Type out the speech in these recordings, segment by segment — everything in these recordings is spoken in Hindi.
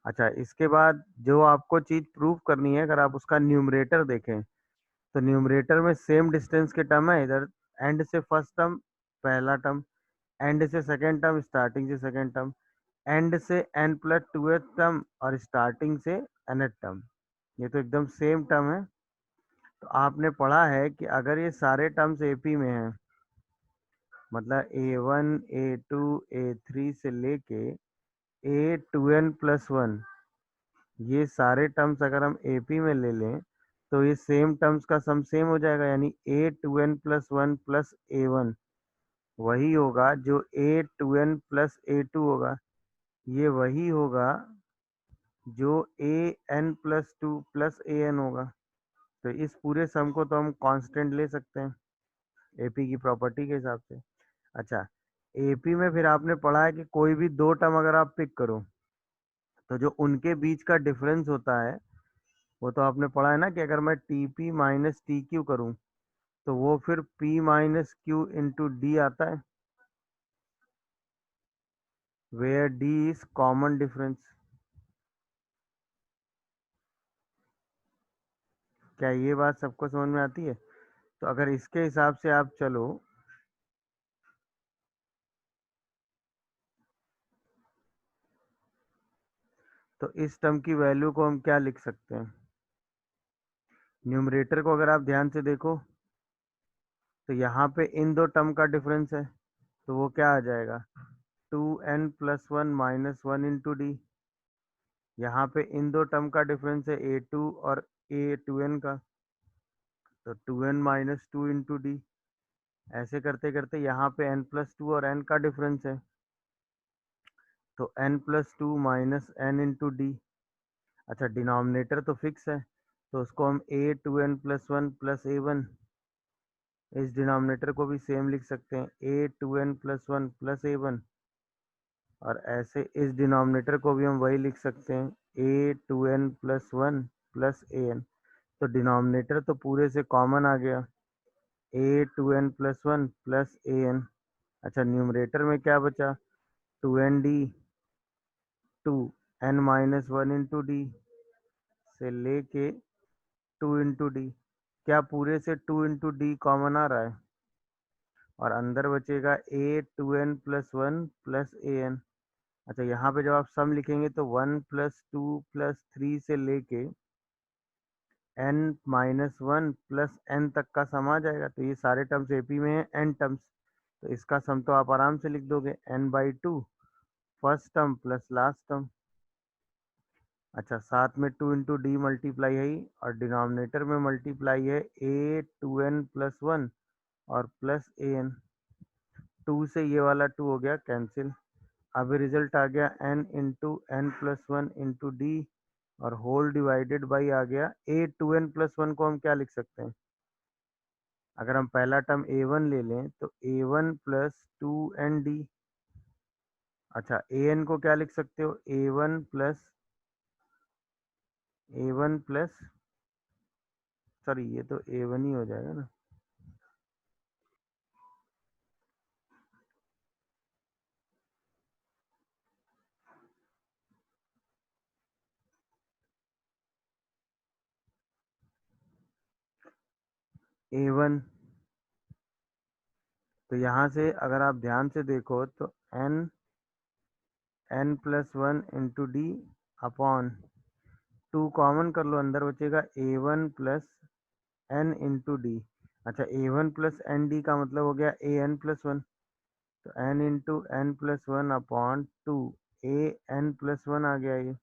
अच्छा, इसके बाद जो आपको चीज प्रूव करनी है, अगर आप उसका न्यूमरेटर देखें तो न्यूमरेटर में सेम डिस्टेंस के टर्म है। इधर एंड से फर्स्ट टर्म पहला टर्म, एंड से सेकेंड टर्म, स्टार्टिंग से सेकेंड टर्म, एंड से n प्लस टू टर्म और स्टार्टिंग से nth टर्म। ये तो एकदम सेम टर्म है। तो आपने पढ़ा है कि अगर ये सारे टर्म्स एपी में हैं, मतलब a1 a2 a3 से लेके a2n+1, ये सारे टर्म्स अगर हम एपी में ले लें तो ये सेम टर्म्स का सम सेम हो जाएगा, यानी a2n+1 प्लस a1 वही होगा जो a2n+a2 होगा। ये वही होगा जो an+2 प्लस an होगा। तो इस पूरे सम को तो हम कांस्टेंट ले सकते हैं एपी की प्रॉपर्टी के हिसाब से। अच्छा, एपी में फिर आपने पढ़ा है कि कोई भी दो टर्म अगर आप पिक करो तो जो उनके बीच का डिफरेंस होता है, वो तो आपने पढ़ा है ना कि अगर मैं T P minus T Q करूँ तो वो फिर P minus Q into D आता है, where D is common difference. क्या ये बात सबको समझ में आती है? तो अगर इसके हिसाब से आप चलो तो इस टर्म की वैल्यू को हम क्या लिख सकते हैं? न्यूमरेटर को अगर आप ध्यान से देखो तो यहाँ पे इन दो टर्म का डिफरेंस है, तो वो क्या आ जाएगा, 2n+1 - 1 इंटू डी। यहाँ पे इन दो टर्म का डिफरेंस है a2 और a2n का, तो 2n-2 इंटू डी। ऐसे करते करते यहाँ पे n+2 और n का डिफरेंस है, तो n+2 - n इंटू डी। अच्छा, डिनोमिनेटर तो फिक्स है, तो उसको हम a2n+1 प्लस a1, इस डिनोमिनेटर को भी सेम लिख सकते हैं a2n+1 प्लस a1। और ऐसे इस डिनोमिनेटर को भी हम वही लिख सकते हैं a2n+1 प्लस an। तो डिनोमिनेटर तो पूरे से कॉमन आ गया, a2n+1 प्लस an। अच्छा, न्यूमरेटर में क्या बचा, 2nd 2n-1 इंटू डी से लेके 2 इंटू डी। क्या पूरे से 2 इंटू डी कॉमन आ रहा है? और अंदर बचेगा a2n+1 प्लस an। अच्छा, यहाँ पे जब आप सम लिखेंगे तो 1+2+3 से लेके n-1 प्लस n तक का सम आ जाएगा। तो ये सारे टर्म्स एपी में हैं, n टर्म्स, तो इसका सम तो आप आराम से लिख दोगे n/2 first term plus last term. अच्छा, साथ में 2 इंटू डी मल्टीप्लाई है ही, और डिनोमिनेटर में मल्टीप्लाई है a2n+1 और प्लस an। 2 से ये वाला 2 हो गया कैंसिल। अब रिजल्ट आ गया n×n+1 इंटू डी और होल डिवाइडेड बाई आ गया a2n+1 को हम क्या लिख सकते हैं? अगर हम पहला टर्म a1 ले लें तो a1+2nd। अच्छा, an को क्या लिख सकते हो, a1 प्लस, सॉरी ये तो a1 ही हो जाएगा ना, a1। तो यहाँ से अगर आप ध्यान से देखो तो n+1 into D upon 2 common कर लो, अंदर बचेगा a1+n इंटू डी। अच्छा, a1+nd का मतलब हो गया an+1, तो n×n+1/2 an+1 आ गया ये।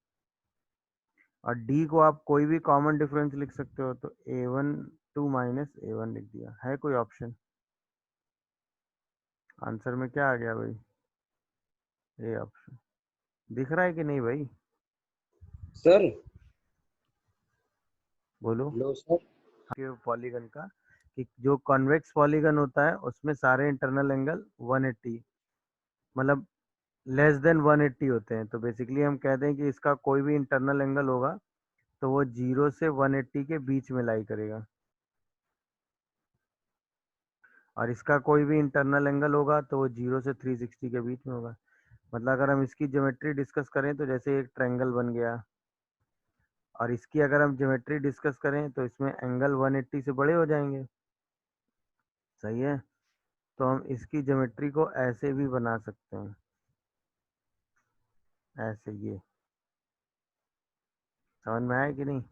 और d को आप कोई भी कॉमन डिफरेंस लिख सकते हो, तो a1 2 माइनस a1 लिख दिया। है कोई ऑप्शन? आंसर में क्या आ गया भाई? ये ऑप्शन दिख रहा है कि नहीं भाई? सर। बोलो। Hello sir. के पॉलीगन का, कि जो कॉन्वेक्स पॉलीगन होता है उसमें सारे इंटरनल एंगल 180, मतलब लेस देन 180 होते हैं। तो बेसिकली हम कहते हैं कि इसका कोई भी इंटरनल एंगल होगा तो वो 0 से 180 के बीच में लाई करेगा, और इसका कोई भी इंटरनल एंगल होगा तो वो 0 से 360 के बीच में होगा। मतलब अगर हम इसकी ज्योमेट्री डिस्कस करें तो जैसे एक ट्रायंगल बन गया, और इसकी अगर हम ज्योमेट्री डिस्कस करें तो इसमें एंगल 180 से बड़े हो जाएंगे। सही है, तो हम इसकी ज्योमेट्री को ऐसे भी बना सकते हैं, ऐसे। ये समझ में आया कि नहीं?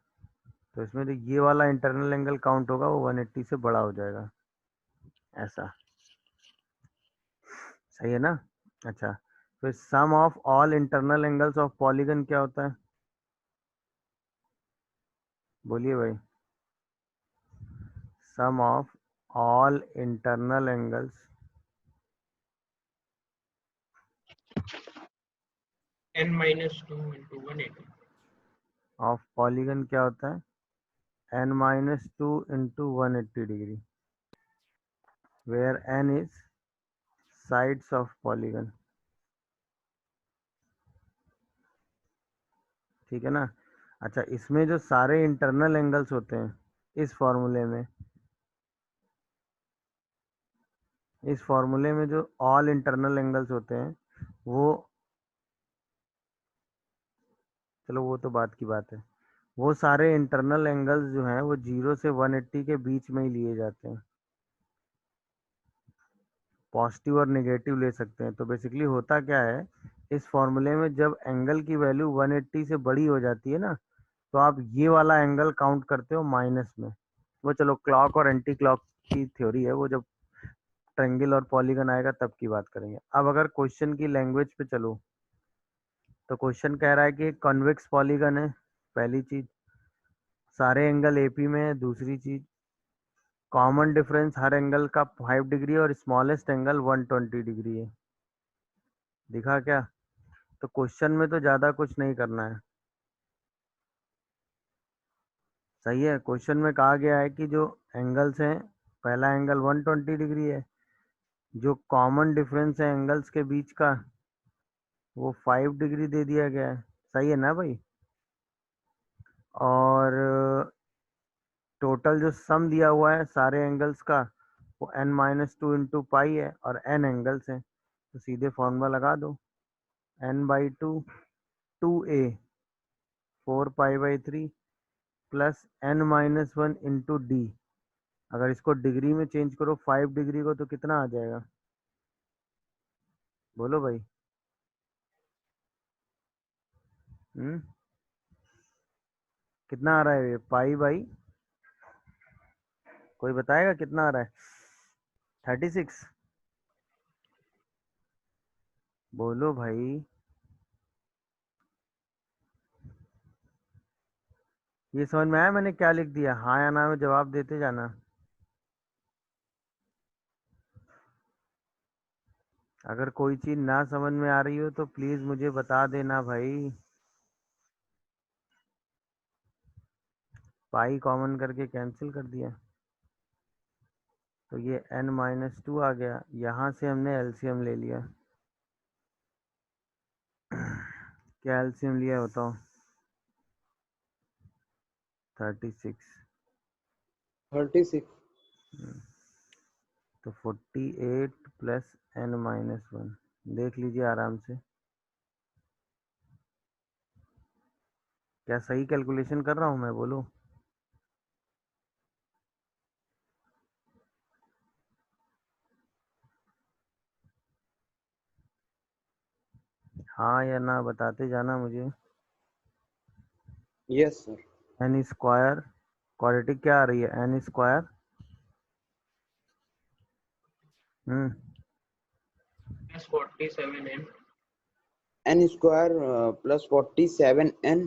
तो इसमें जो ये वाला इंटरनल एंगल काउंट होगा वो 180 से बड़ा हो जाएगा, ऐसा। सही है ना? अच्छा, फिर sum of all internal angles of polygon क्या होता है? बोलिए भाई। Sum of all internal angles n-2 × 180। Of polygon क्या होता है? n-2 into 180 degree, where n is sides of polygon. ठीक है ना? अच्छा, इसमें जो सारे इंटरनल एंगल्स होते हैं इस फॉर्मूले में, जो ऑल इंटरनल एंगल्स होते हैं वो, चलो वो तो बात की बात है, वो सारे इंटरनल एंगल्स जो हैं वो 0 से 180 के बीच में ही लिए जाते हैं। पॉजिटिव और नेगेटिव ले सकते हैं। तो बेसिकली होता क्या है, इस फॉर्मूले में जब एंगल की वैल्यू 180 से बड़ी हो जाती है ना, तो आप ये वाला एंगल काउंट करते हो माइनस में। वो चलो क्लॉक और एंटी क्लॉक की थ्योरी है, वो जब ट्रायंगल और पॉलीगन आएगा तब की बात करेंगे। अब अगर क्वेश्चन की लैंग्वेज पे चलो, तो क्वेश्चन कह रहा है कि कॉन्वेक्स पॉलीगन है, पहली चीज। सारे एंगल एपी में है, दूसरी चीज। कॉमन डिफरेंस हर एंगल का 5 डिग्री और स्मॉलेस्ट एंगल 120 डिग्री है। दिखा क्या? तो क्वेश्चन में तो ज्यादा कुछ नहीं करना है। सही है, क्वेश्चन में कहा गया है कि जो एंगल्स हैं, पहला एंगल 120 डिग्री है, जो कॉमन डिफरेंस है एंगल्स के बीच का वो 5 डिग्री दे दिया गया है। सही है ना भाई? और टोटल जो सम दिया हुआ है सारे एंगल्स का वो n-2 इंटू पाई है, और n एंगल्स हैं तो सीधे फॉर्मूला लगा दो। n/2 2a 4π/3 plus n-1 into D. अगर इसको डिग्री में चेंज करो 5 डिग्री को, तो कितना आ जाएगा? बोलो भाई। हम्म, कितना आ रहा है ये पाई/? कोई बताएगा कितना आ रहा है? 36? बोलो भाई। ये समझ में आया मैंने क्या लिख दिया? हाँ या ना में जवाब देते जाना। अगर कोई चीज ना समझ में आ रही हो तो प्लीज मुझे बता देना भाई। पाई कॉमन करके कैंसिल कर दिया, तो ये n-2 आ गया। यहाँ से हमने एलसीएम ले लिया। क्या एलसीएम लिया बताओ? 36। 36। तो 48 प्लस n-1, देख लीजिए आराम से। क्या सही कैलकुलेशन कर रहा हूँ मैं? बोलो। हाँ या ना बताते जाना मुझे। Yes sir. N square quadratic क्या आ रही है? N square hmm +47n। n² plus 47n।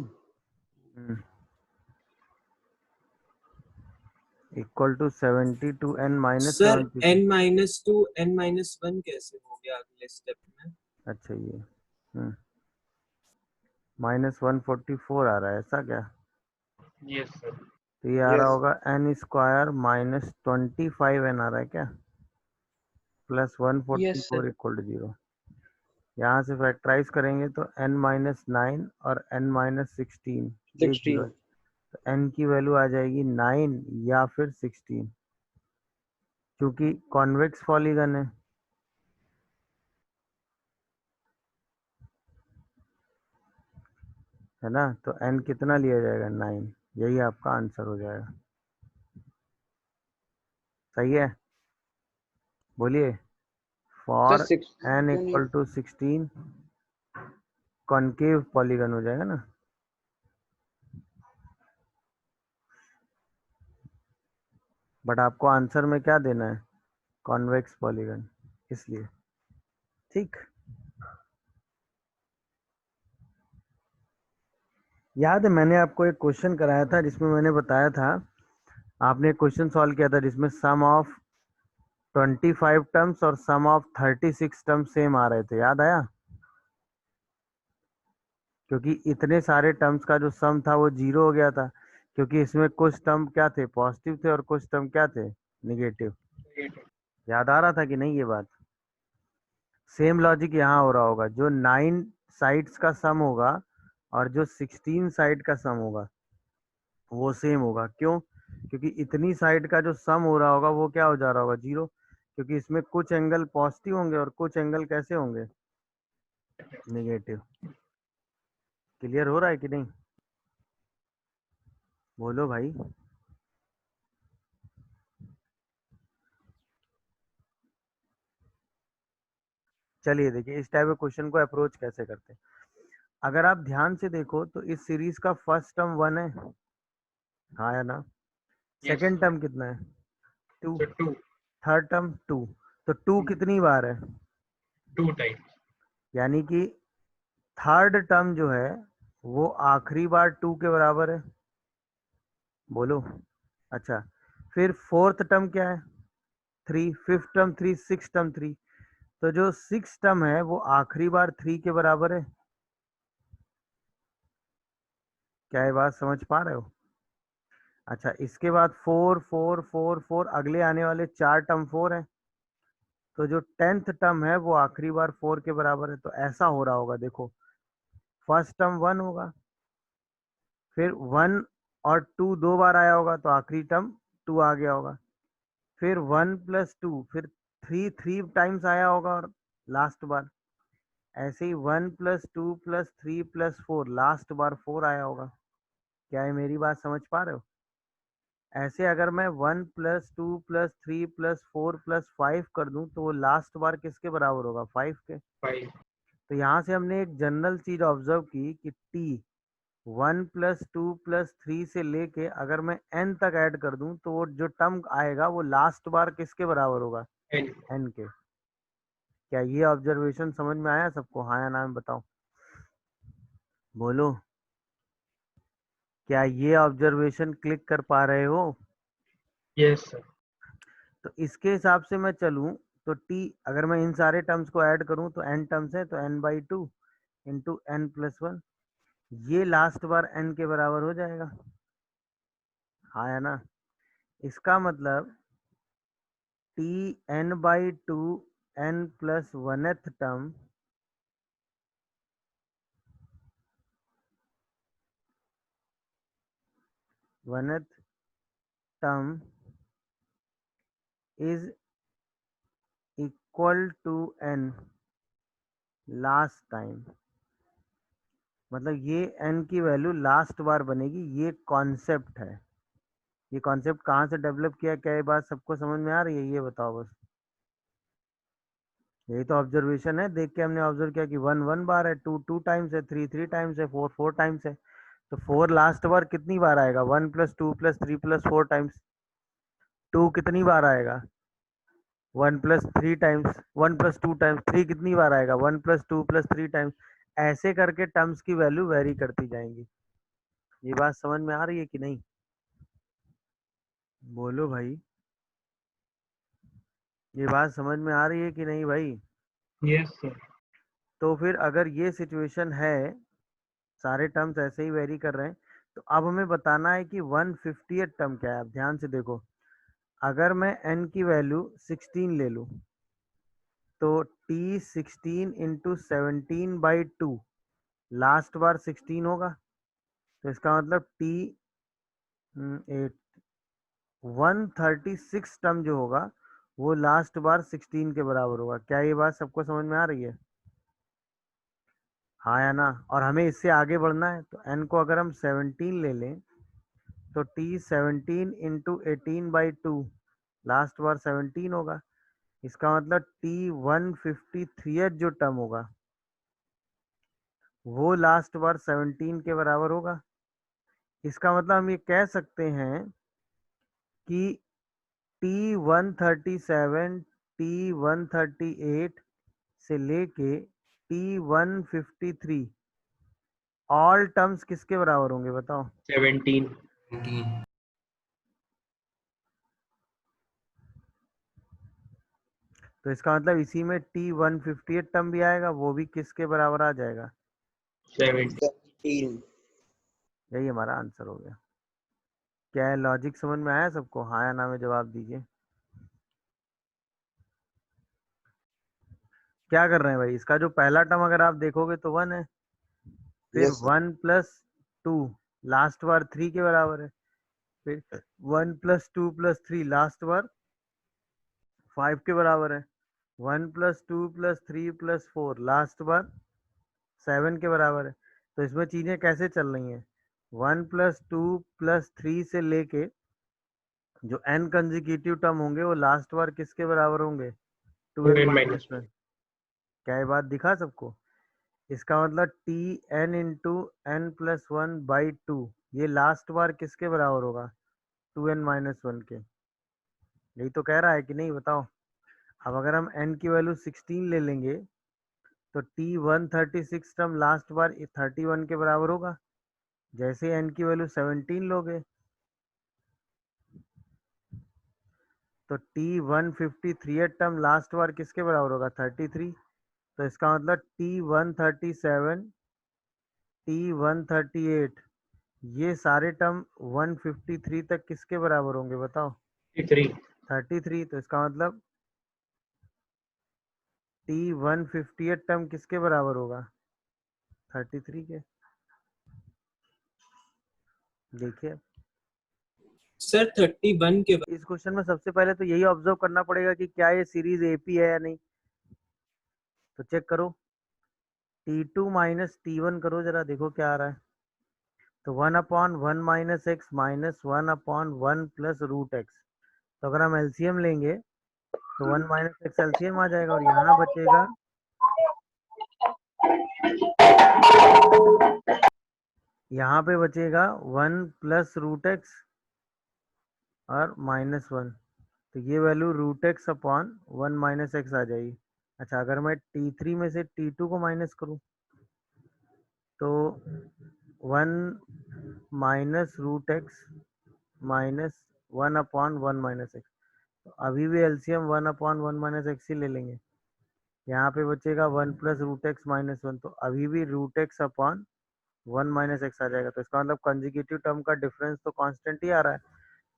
Equal to 72n - sir 72। n-2 n-1 कैसे हो गया अगले स्टेप में? अच्छा, ये -144 आ रहा है, ऐसा क्या? Yes sir. तो ये आ रहा यस। होगा n² -25n आ रहा है क्या? Plus yes sir. 144 equal to 0। यहाँ से फैक्टराइज करेंगे तो n-9 और n-16 ये 0 है। 16। तो n की वैल्यू आ जाएगी 9 या फिर 16, क्योंकि कॉन्वेक्स पॉलीगन है। है ना, तो n कितना लिया जाएगा 9, यही आपका आंसर हो जाएगा। सही है, बोलिए। Sir for n 16 equal to 16 concave polygon हो जाएगा ना। बट आपको आंसर में क्या देना है, कॉन्वेक्स पॉलीगन, इसलिए। ठीक, याद है मैंने आपको एक क्वेश्चन कराया था जिसमें मैंने बताया था, आपने एक क्वेश्चन सॉल्व किया था जिसमें सम ऑफ 25 टर्म्स और सम ऑफ 36 टर्म्स सेम आ रहे थे, याद आया? क्योंकि इतने सारे टर्म्स का जो सम था वो जीरो हो गया था, क्योंकि इसमें कुछ टर्म क्या थे, पॉजिटिव थे, और कुछ टर्म क्या थे, निगेटिव। याद आ रहा था कि नहीं ये बात? सेम लॉजिक यहाँ हो रहा होगा, जो 9 साइड्स का सम होगा और जो 16 साइड का सम होगा वो सेम होगा। क्यों? क्योंकि इतनी साइड का जो सम हो रहा होगा वो क्या हो जा रहा होगा, जीरो, क्योंकि इसमें कुछ एंगल पॉजिटिव होंगे और कुछ एंगल कैसे होंगे, नेगेटिव। क्लियर हो रहा है कि नहीं, बोलो भाई। चलिए देखिए इस टाइप के क्वेश्चन को अप्रोच कैसे करते हैं। अगर आप ध्यान से देखो तो इस सीरीज का फर्स्ट टर्म 1 है, हाँ या ना? Yes, सेकेंड टर्म कितना है, 2। so 2, third term 2। तो 2 कितनी बार है, 2 times. यानी कि थर्ड टर्म जो है वो आखिरी बार 2 के बराबर है, बोलो। अच्छा, फिर फोर्थ टर्म क्या है, 3। Fifth term 3, six term 3। तो जो सिक्स टर्म है वो आखिरी बार 3 के बराबर है। क्या ये बात समझ पा रहे हो? अच्छा, इसके बाद 4 4 4 4, अगले आने वाले 4 टर्म 4 है। तो जो 10th टर्म है वो आखिरी बार 4 के बराबर है। तो ऐसा हो रहा होगा, देखो, फर्स्ट टर्म 1 होगा, फिर 1 और 2 दो बार आया होगा तो आखिरी टर्म 2 आ गया होगा, फिर 1 प्लस 2, फिर 3 3 टाइम्स आया होगा और लास्ट बार, ऐसे ही 1 प्लस 2 प्लस 3 प्लस 4, लास्ट बार 4 आया होगा। क्या ये मेरी बात समझ पा रहे हो? ऐसे अगर मैं 1 प्लस 2 प्लस 3 प्लस 4 प्लस 5 कर दूं तो वो लास्ट बार किसके बराबर होगा, 5 के। 5. तो यहाँ से हमने एक जनरल चीज ऑब्जर्व की कि टी 1 प्लस 2 प्लस 3 से लेके अगर मैं n तक ऐड कर दूं तो वो जो टर्म आएगा वो लास्ट बार किसके बराबर होगा, N. n के। क्या ये ऑब्जर्वेशन समझ में आया सबको, हाँ या ना में बताओ, बोलो। क्या ये ऑब्जर्वेशन क्लिक कर पा रहे हो? Yes, sir. तो इसके हिसाब से मैं चलूं तो t, अगर मैं इन सारे टर्म्स को ऐड करूं तो n टर्म्स है, तो n/2 इंटू n+1, ये लास्ट बार n के बराबर हो जाएगा, हाँ या ना? इसका मतलब t n/2 n+1th term oneth term is equal to n last time. मतलब ये n की वैल्यू लास्ट बार बनेगी, ये कॉन्सेप्ट है। ये कॉन्सेप्ट कहाँ से डेवलप किया, क्या ये बात सबको समझ में आ रही है, ये बताओ बस। यही तो ऑब्जर्वेशन है, देख के हमने ऑब्जर्व किया कि 1 1 बार है, 2 2 टाइम्स है, 3 3 टाइम्स है, 4 4 टाइम्स है। तो 4 लास्ट बार कितनी बार आएगा, 1 प्लस 2 प्लस 3 प्लस 4 टाइम्स। 2 कितनी बार आएगा, 1 प्लस 3 टाइम्स, 1 प्लस 2 टाइम्स। 3 कितनी बार आएगा, 1 प्लस 2 प्लस 3 टाइम्स। ऐसे करके टर्म्स की वैल्यू वेरी करती जाएंगी। ये बात समझ में आ रही है कि नहीं, बोलो भाई। ये बात समझ में आ रही है कि नहीं भाई? Yes, sir. तो फिर अगर ये सिचुएशन है, सारे टर्म्स ऐसे ही वेरी कर रहे हैं, तो अब हमें बताना है कि 150th टर्म क्या है। अब ध्यान से देखो, अगर मैं n की वैल्यू 16 ले लूं तो t 16 इंटू 17/2, लास्ट बार 16 होगा। तो इसका मतलब t 8 136 टर्म जो होगा वो लास्ट बार 16 के बराबर होगा। क्या ये बात सबको समझ में आ रही है? हाँ या ना, और हमें इससे आगे बढ़ना है, तो n को अगर हम 17 ले लें तो t 17 इंटू 18/2, लास्ट बार 17 होगा। इसका मतलब t 153 जो टर्म होगा वो लास्ट बार 17 के बराबर होगा। इसका मतलब हम ये कह सकते हैं कि T137, T138 से लेके T153 ऑल टर्म्स किसके बराबर होंगे बताओ? 17। तो इसका मतलब इसी में T158 टर्म भी आएगा, वो भी किसके बराबर आ जाएगा? 17। 17। यही हमारा आंसर हो गया। क्या है, लॉजिक समझ में आया सबको? हाँ या ना में जवाब दीजिए। क्या कर रहे हैं भाई? इसका जो पहला टर्म अगर आप देखोगे तो 1 है, फिर यस 1+2 लास्ट बार 3 के बराबर है, फिर 1+2+3 लास्ट बार 5 के बराबर है, 1+2+3+4 लास्ट बार 7 के बराबर है। तो इसमें चीजें कैसे चल रही हैं? 1+2+3 से लेके जो n कंजिक्यूटिव टर्म होंगे वो लास्ट बार किसके बराबर होंगे? 2n 2n minus minus one. 1। क्या ये बात दिखा सबको? इसका मतलब Tn इंटू n+1/2 ये लास्ट बार किसके बराबर होगा? 2n-1 के। यही तो कह रहा है कि नहीं, बताओ। अब अगर हम n की वैल्यू 16 ले लेंगे तो T136 टर्म लास्ट बार 31 के बराबर होगा। जैसे n की वैल्यू 17 लोगे तो T153 टर्म लास्ट बार किसके बराबर होगा? 33। तो इसका मतलब T137, T138 ये सारे टर्म 153 तक किसके बराबर होंगे बताओ? 3। 33। तो इसका मतलब T158 टर्म किसके बराबर होगा? 33 के। देखिए सर 31 के बाद इस क्वेश्चन में सबसे पहले तो यही ऑब्जर्व करना पड़ेगा कि क्या ये सीरीज एपी है या नहीं। तो चेक करो, T2 माइनस T1 करो जरा, देखो क्या आ रहा है। तो 1/(1 - x) -1/(1 + √x)। तो अगर हम एलसीएम लेंगे तो 1 - x एलसीएम आ जाएगा, और यहाँ बचेगा, यहाँ पे बचेगा 1 + √x और -1। तो ये वैल्यू √x/(1 - x) आ जाएगी। अच्छा, अगर मैं T3 में से T2 को माइनस करूँ तो 1 - √x -1/(1 - x)। तो अभी भी एलसीएम 1/(1 - x) ही ले लेंगे। यहाँ पे बचेगा 1 + √x -1, तो अभी भी √x/(1 - x) आ जाएगा। तो इसका मतलब कंजिक्यूटिव टर्म का डिफरेंस तो कांस्टेंट ही आ रहा है।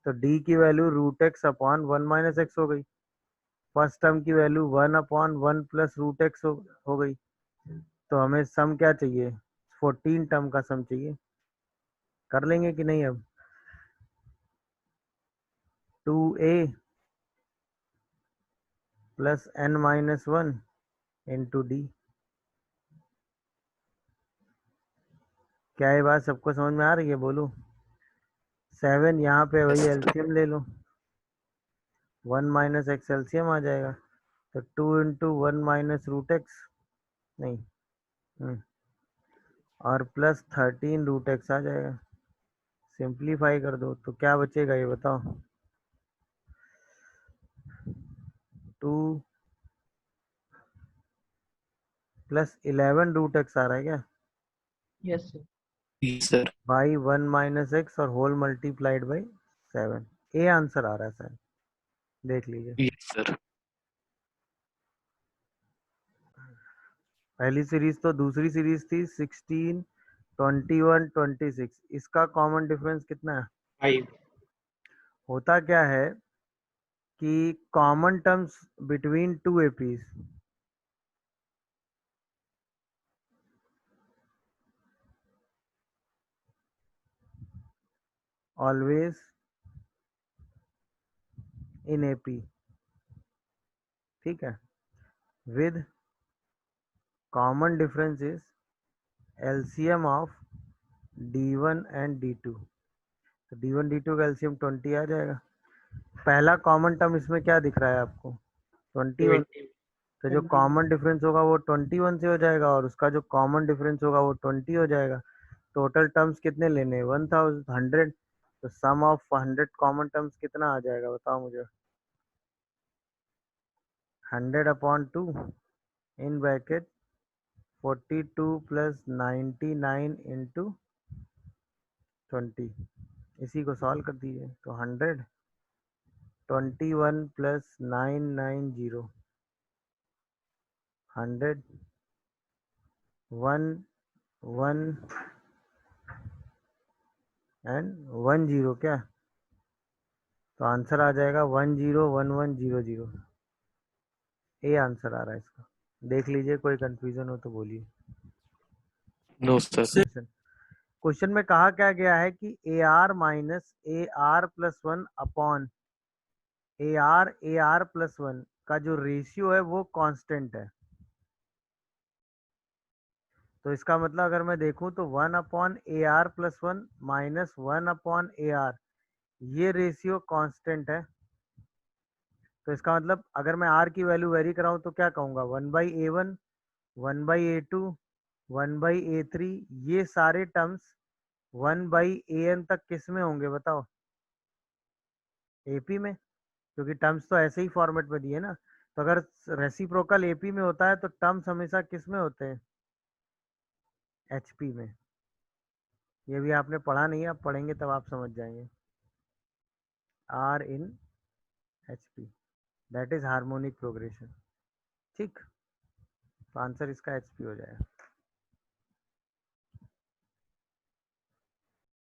तो डी की वैल्यू √x/(1 - x) हो गई। फर्स्ट टर्म की वैल्यू 1/(1 + √x) हो गई। तो हमें सम क्या चाहिए? 14 टर्म का सम चाहिए। कर लेंगे कि नहीं? अब 2a + n-1 इंटू डी। क्या ये बात सबको समझ में आ रही है? बोलो। 7 यहाँ पे वही एलसीएम ले लो, 1 - x एलसीएम आ जाएगा। तो 2 इंटू 1 - √x, नहीं, और +13 √x आ जाएगा। सिंप्लीफाई कर दो तो क्या बचेगा ये बताओ? 2 + 11 √x आ रहा है क्या? Yes, sir. Sir by 1 - x और whole multiplied by 7। A answer आ रहा है सर, देख लीजिए। यस सर पहली सीरीज तो दूसरी सीरीज थी 16, 21, 26। इसका कॉमन डिफरेंस कितना है? 5। होता क्या है कि common terms between two APs always in AP, ठीक है, with common differences LCM of D1 and D2, तो D1 D2 का एलसीएम 20 आ जाएगा। पहला कॉमन टर्म इसमें क्या दिख रहा है आपको? 21। 20 तो जो कॉमन डिफरेंस होगा वो 21 से हो जाएगा और उसका जो कॉमन डिफरेंस होगा वो 20 हो जाएगा। टोटल टर्म्स कितने लेने हैं? 1000। तो सम ऑफ 100 कॉमन टर्म्स कितना आ जाएगा बताओ मुझे? 100/2 इन ब्रैकेट 42 + 99 × 20। इसी को सॉल्व कर दीजिए तो 100 21 + 990 100 1 1 एंड 10 क्या? तो आंसर आ जाएगा 101100। ए आंसर आ रहा है इसका। देख लीजिए, कोई कंफ्यूजन हो तो बोलिए। No sir. क्वेश्चन में कहा क्या गया है कि AR minus AR+1 upon AR+1 का जो रेशियो है वो कांस्टेंट है। तो इसका मतलब अगर मैं देखूं तो 1/AR+1 माइनस 1/AR, ये रेशियो कांस्टेंट है। तो इसका मतलब अगर मैं R की वैल्यू वेरी कराऊं तो क्या कहूंगा? 1/A1, 1/A2, 1/A3, ये सारे टर्म्स 1/AN तक किस में होंगे बताओ? AP में, क्योंकि टर्म्स तो ऐसे ही फॉर्मेट में दिए ना। तो अगर रेसिप्रोकल AP में होता है तो टर्म्स हमेशा किस में होते हैं? HP में। ये भी आपने पढ़ा नहीं है, आप पढ़ेंगे तब आप समझ जाएंगे। R in HP, that is harmonic progression. ठीक, तो आंसर इसका HP हो जाएगा।